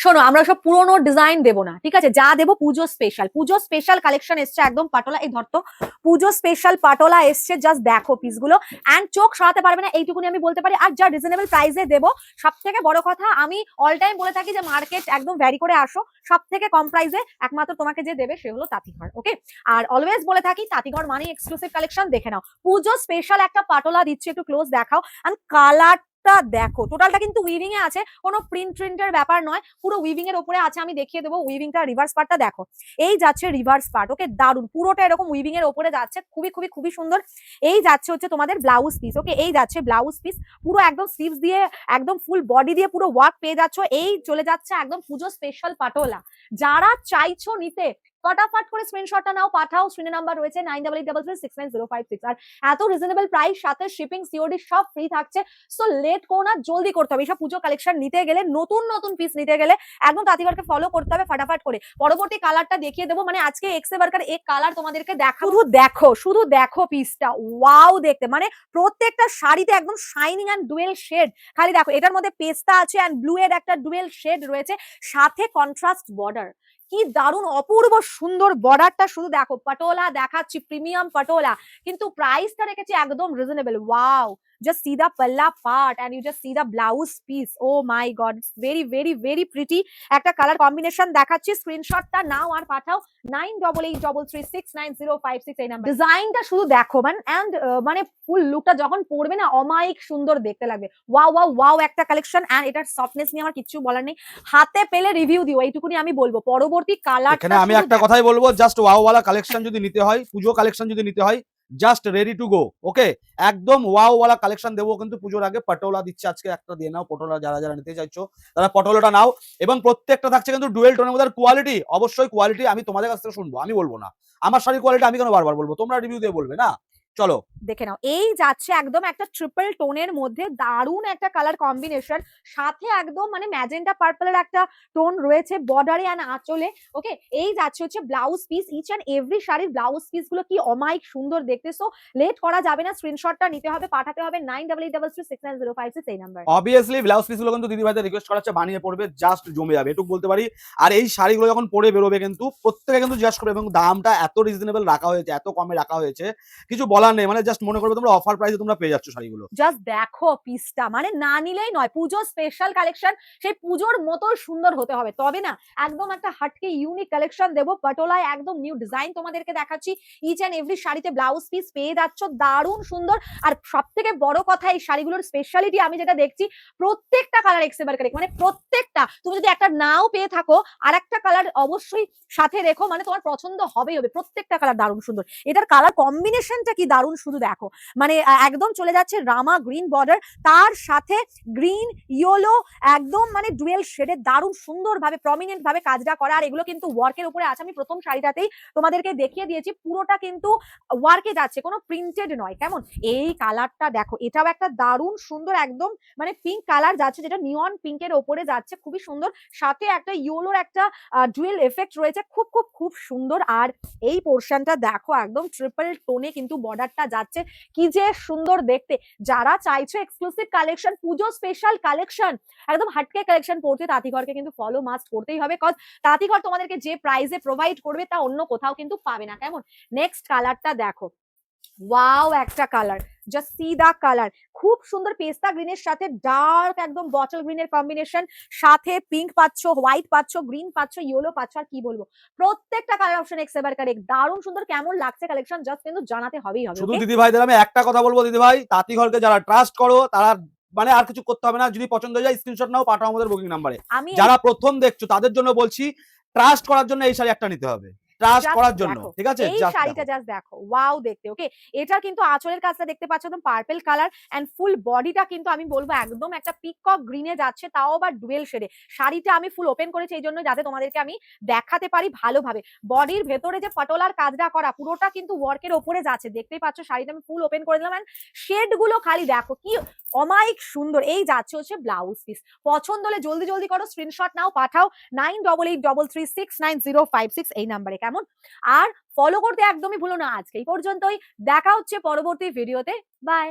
শোনো, আমরা সব পুরোনো ডিজাইন দেবো না, ঠিক আছে? যা দেবো পুজো স্পেশাল কালেকশন এসছে একদম পাটোলা। এই ধরতো পুজো স্পেশাল পাটোলা এসছে, জাস্ট দেখো পিসগুলো, এন্ড চোখ সরাতে পারবে না, এইটুকুনি আমি বলতে পারি। আর যা রিজনেবল প্রাইসে দেবো, সব থেকে বড় কথা, আমি অল টাইম বলে থাকি যে মার্কেট একদম ভ্যারি করে আসো, সব থেকে কম প্রাইসে একমাত্র তোমাকে যে দেবে সে হলো তাঁতিঘর। ওকে, আর অলওয়েজ বলে থাকি তাঁতিঘর মানে এক্সক্লুসিভ কালেকশন। দেখে নাও, পুজো স্পেশাল একটা পাটোলা দিচ্ছি, একটু ক্লোজ দেখাও। এন্ড কালার দেখো, টোটালটা কিন্তু উইভিং এ আছে, কোনো প্রিন্টের ব্যাপার নয়, পুরো উইভিং এর উপরে আছে। আমি দেখিয়ে দেবো উইভিংটা, রিভার্স পার্টটা দেখো, এই যাচ্ছে রিভার্স পার্ট। ওকে, দারুন, পুরোটা এরকম উইভিং এর উপরে যাচ্ছে, খুবই খুবই খুবই সুন্দর। এই যাচ্ছে হচ্ছে তোমাদের ব্লাউজ পিস। ওকে, এই যাচ্ছে ব্লাউজ পিস, পুরো একদম স্লিভস দিয়ে একদম ফুল বডি দিয়ে পুরো ওয়ার্ক পেয়ে যাচ্ছ। এই চলে যাচ্ছে একদম পুজো স্পেশাল পাটোলা। যারা চাইছো নিতে, ফটাফট করে স্ক্রিনশটটা নাও, পাঠাও। স্ক্রিনে নাম্বার রয়েছে 9883390556। আর এত রিজনেবল প্রাইস, সাথে শিপিং, সিওডি সব ফ্রি থাকছে। সো লেট করো না, জলদি করতে হবে। এইসব পুজো কালেকশন নিতে গেলে, নতুন নতুন পিস নিতে গেলে একদম তাঁতিঘরকে ফলো করতে হবে ফটাফট করে। পরবর্তী কালারটা দেখিয়ে দেবো, মানে আজকে এক্সে বার্কার এক কালার তোমাদেরকে দেখা, শুধু দেখো পিসটা, ওয়াও দেখতে, মানে প্রত্যেকটা শাড়িতে একদম শাইনিং এন্ড ডুয়েল শেড। খালি দেখো, এটার মধ্যে পেস্তা আছে এন্ড ব্লু এর একটা ডুয়েল শেড রয়েছে, সাথে কন্ট্রাস্ট বর্ডার। কি দারুণ অপূর্ব সুন্দর বর্ডারটা, শুধু দেখো। পাটোলা দেখাচ্ছি, প্রিমিয়াম পাটোলা, কিন্তু প্রাইসটা রেখেছি একদম reasonable. Wow, just see the palla part and you just see the blouse piece. Oh my god, it's very very very pretty. একটা কালার কম্বিনেশন দেখাচ্ছি, স্ক্রিনশটটা নাও আর পাঠাও 9883369056 এই নাম্বার। ডিজাইনটা শুধু দেখো, মানে ফুল লুকটা যখন পরবে না, অমায়িক সুন্দর দেখতে লাগবে। ওয়াও ওয়াও ওয়াও একটা কালেকশন, এন্ড এটার সফটনেস নিয়ে আমার কিছু বলার নেই, হাতে পেলে রিভিউ দিও, এইটুকুনি আমি বলবো। পরবর্তী কালার, এখানে আমি একটা কথাই বলবো, জাস্ট ওয়াও ওয়ালা কালেকশন যদি নিতে হয়, পুজো কালেকশন যদি নিতে হয়, জাস্ট রেডি টু গো। ওকে, একদম ওয়াও ওয়ালা কালেকশন দেবো কিন্তু পুজোর আগে। পটোলা দিচ্ছে আজকে, একটা দিয়ে নাও পটোলা, যারা যারা নিতে চাইছো তারা পটোলাটা নাও। এবং প্রত্যেকটা থাকছে কিন্তু ডুয়েল টোনের মধ্যে। কোয়ালিটি, অবশ্যই কোয়ালিটি আমি তোমাদের কাছ থেকে শুনবো, আমি বলবো না। আমার শাড়ির কোয়ালিটি আমি কেন বারবার বলবো, তোমরা রিভিউ দিয়ে বলবে না। চলো দেখে নাও, এই যাচ্ছে একদম একটা ট্রিপল টোনের মধ্যে, দারুণ একটা কালার কম্বিনেশন, সাথে একদম মানে ম্যাজেন্টা পার্পলের একটা টোন রয়েছে বর্ডারে আর আঁচলে। ওকে, এই যাচ্ছে হচ্ছে blouse piece. Each and every শাড়ির ব্লাউজ পিস গুলো কি অমায়িক সুন্দর দেখতে। সো লেট করা যাবে না, স্ক্রিনশটটা নিতে হবে, পাঠাতে হবে 9883369056 এই নাম্বার। অবভিয়াসলি ব্লাউজ পিসগুলো কিন্তু দিদি ভাইদের রিকোয়েস্ট করা হচ্ছে, বানিয়ে পড়বে, জাস্ট জমে যাবে, এটুকু বলতে পারি। আর এই শাড়িগুলো যখন পরে বেরোবে কিন্তু প্রত্যেকে কিন্তু জিজ্ঞাসা করবে, এবং দামটা এত রিজনেবল রাখা হয়েছে, এত কমে রাখা হয়েছে, কিছু বলার নেই। মানে জাস্ট মনে করবে তোমরা অফার প্রাইসে তোমরা পেয়ে যাচ্ছ শাড়িগুলো। জাস্ট দেখো পিসটা, মানে না নিলেই নয়। পুজো স্পেশাল কালেকশন, সেই পুজোর মতো সুন্দর হতে হবে, তবে না একদম একটা হাটকে ইউনিক কালেকশন দেবো। পাটোলায় একদম নিউ ডিজাইন তোমাদেরকে দেখাচ্ছি। ইচ এন্ড এভরি শাড়িতে ব্লাউজ পিস পেয়ে যাচ্ছ, দারুণ সুন্দর। আর সব থেকে বড় কথা, এই শাড়িগুলোর স্পেশালিটি আমি যেটা দেখছি, প্রত্যেকটা কালার এক্সেবার কারেক্ট, মানে প্রত্যেকটা। তুমি যদি একটা নাও পেয়ে থাকো, আর একটা কালার অবশ্যই সাথে রেখো, মানে তোমার পছন্দ হবেই হবে। প্রত্যেকটা কালার দারুণ সুন্দর, এটার কালার কম্বিনেশনটা কি দারুণ, শুধু দেখো। মানে একদম চলে যাচ্ছে রামা গ্রিন বর্ডার, তার সাথে গ্রিন ইয়েলো, একদম মানে ডুয়েল শেডে দারুণ সুন্দর ভাবে প্রমিনেন্ট ভাবে কাজটা করা। আর এগুলো কিন্তু ওয়ার্কের উপরে আছে, আমি প্রথম শাড়িটাতেই তোমাদেরকে দেখিয়ে দিয়েছি, পুরোটা কিন্তু ওয়ার্কে যাচ্ছে, কোনো প্রিন্টেড নয়। কেমন এই কালারটা দেখো, এটাও একটা দারুণ সুন্দর একদম মানে পিঙ্ক কালার যাচ্ছে, যেটা নিয়ন পিঙ্কের ওপরে যাচ্ছে, খুবই সুন্দর। সাথে একটা ইয়েলোর একটা ডুয়েল এফেক্ট রয়েছে, খুব খুব খুব সুন্দর। আর এই পোর্শনটা দেখো, একদম ট্রিপল টোনে কিন্তু বর্ডারটা যাচ্ছে, কি যে সুন্দর দেখতে। যারা চাইছো এক্সক্লুসিভ কালেকশন, পুজো স্পেশাল কালেকশন, একদম হাটকে কালেকশন পড়তে, তাঁতিঘরকে কিন্তু ফলো মাস্ট করতেই হবে, কজ তাঁতিঘর তোমাদেরকে যে প্রাইসে প্রোভাইড করবে তা অন্য কোথাও কিন্তু পাবে না। কেমন নেক্সট কালারটা দেখো, ওয়াও একটা colour, just see the colour, খুব সুন্দর পেস্তা গ্রিনের সাথে ডার্ক একদম বটল গ্রিনের কম্বিনেশন, সাথে পিঙ্ক পাচ্ছ, হোয়াইট পাচ্ছ, গ্রিন পাচ্ছ, ইয়েলো পাচ্ছ। আর কি বলবো, প্রত্যেকটা কালার অপশন এক্সেবার কারেক্ট, দারুণ সুন্দর। কেমন লাগছে কালেকশন জাস্ট কিন্তু জানাতে হবেই হবে। শুধু দিদি ভাইদের আমি একটা কথা বলবো, দিদি ভাই তাঁতিঘরকে যারা ট্রাস্ট করো, তারা মানে আর কিছু করতে হবে না। যদি পছন্দ হয়ে যায় স্ক্রিনশট নাও, পাঠাও আমাদের বুকিং নাম্বারে। যারা প্রথম দেখছো তাদের জন্য বলছি, ট্রাস্ট করার জন্য এই শাড়ি একটা নিতে হবে, ট্রাস্ট করার জন্য, ঠিক আছে? এই শাড়িটা জাস্ট দেখো, ওয়াও দেখতে। ওকে, এটা কিন্তু আঁচলের কাজটা দেখতে পাচ্ছ, একদম পার্পল কালার, এন্ড ফুল বডিটা কিন্তু আমি বলবো একদম একটা পিকক গ্রিনে যাচ্ছে, তাও আবার ডুয়েল শেডে। শাড়িটা আমি ফুল ওপেন করেছি এই জন্য, যাতে তোমাদেরকে আমি দেখাতে পারি ভালোভাবে। বডির ভেতরে যে পাটোলার কাজটা করা, পুরোটা কিন্তু ওয়ার্কের ওপরে যাচ্ছে, দেখতেই পাচ্ছ। শাড়িটা আমি ফুল ওপেন করে দিলাম, এন্ড শেড গুলো খালি দেখো কি অমায়িক সুন্দর। এই যাচ্ছে হচ্ছে ব্লাউজ পিস। পছন্দ হলে জলদি জলদি করো, স্ক্রিনশট নাও, পাঠাও 9883369056 এই নাম্বারে। কেমন, আর ফলো করতে একদমই ভুলো না। আজকে এই পর্যন্তই, দেখা হচ্ছে পরবর্তী ভিডিওতে। বাই।